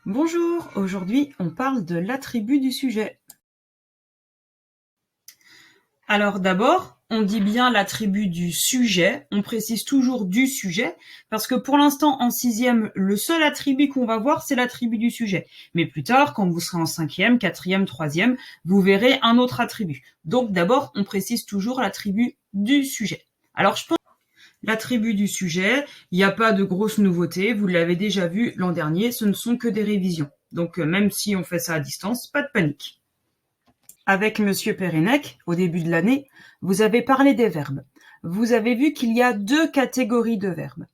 Bonjour, aujourd'hui on parle de l'attribut du sujet. Alors d'abord, on dit bien l'attribut du sujet, on précise toujours du sujet, parce que pour l'instant en sixième, le seul attribut qu'on va voir, c'est l'attribut du sujet. Mais plus tard, quand vous serez en cinquième, quatrième, troisième, vous verrez un autre attribut. Donc d'abord, on précise toujours l'attribut du sujet. Alors je pense l'attribut du sujet, il n'y a pas de grosses nouveautés, vous l'avez déjà vu l'an dernier, ce ne sont que des révisions. Donc même si on fait ça à distance, pas de panique. Avec Monsieur Pérenec, au début de l'année, vous avez parlé des verbes. Vous avez vu qu'il y a deux catégories de verbes.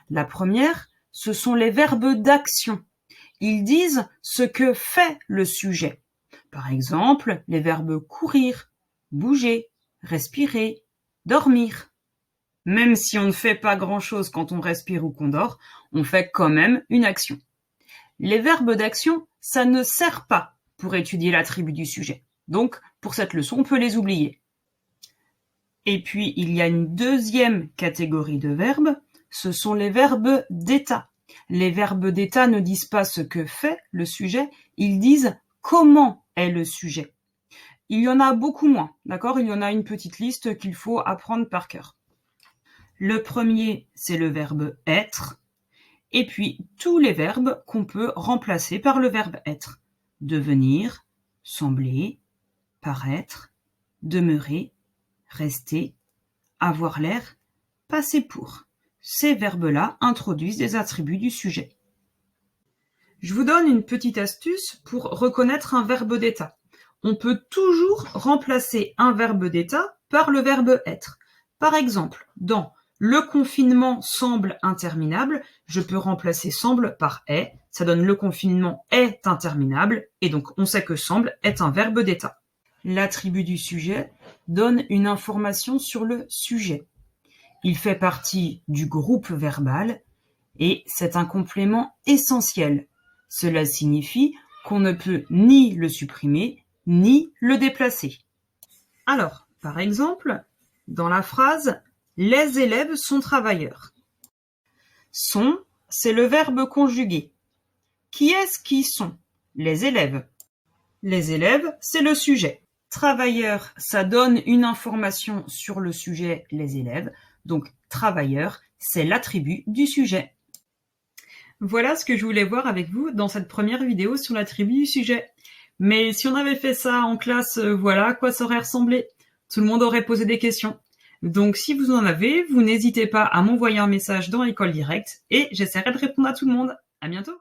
La première, ce sont les verbes d'action. Ils disent ce que fait le sujet. Par exemple, les verbes courir, bouger, respirer, dormir. Même si on ne fait pas grand-chose quand on respire ou qu'on dort, on fait quand même une action. Les verbes d'action, ça ne sert pas pour étudier l'attribut du sujet. Donc, pour cette leçon, on peut les oublier. Et puis, il y a une deuxième catégorie de verbes, ce sont les verbes d'état. Les verbes d'état ne disent pas ce que fait le sujet, ils disent comment est le sujet. Il y en a beaucoup moins, d'accord ? Il y en a une petite liste qu'il faut apprendre par cœur. Le premier, c'est le verbe être, et puis tous les verbes qu'on peut remplacer par le verbe être. Devenir, sembler, paraître, demeurer, rester, avoir l'air, passer pour. Ces verbes-là introduisent des attributs du sujet. Je vous donne une petite astuce pour reconnaître un verbe d'état. On peut toujours remplacer un verbe d'état par le verbe être. Par exemple, dans le confinement semble interminable, je peux remplacer semble par est, ça donne le confinement est interminable, et donc on sait que semble est un verbe d'état. L'attribut du sujet donne une information sur le sujet. Il fait partie du groupe verbal, et c'est un complément essentiel. Cela signifie qu'on ne peut ni le supprimer, ni le déplacer. Alors, par exemple, dans la phrase « Les élèves sont travailleurs ». Sont, c'est le verbe conjugué. Qui est-ce qui sont ? Les élèves. Les élèves, c'est le sujet. Travailleurs, ça donne une information sur le sujet, les élèves. Donc, travailleur, c'est l'attribut du sujet. Voilà ce que je voulais voir avec vous dans cette première vidéo sur l'attribut du sujet. Mais si on avait fait ça en classe, voilà à quoi ça aurait ressemblé. Tout le monde aurait posé des questions. Donc si vous en avez, vous n'hésitez pas à m'envoyer un message dans l'école directe et j'essaierai de répondre à tout le monde. À bientôt!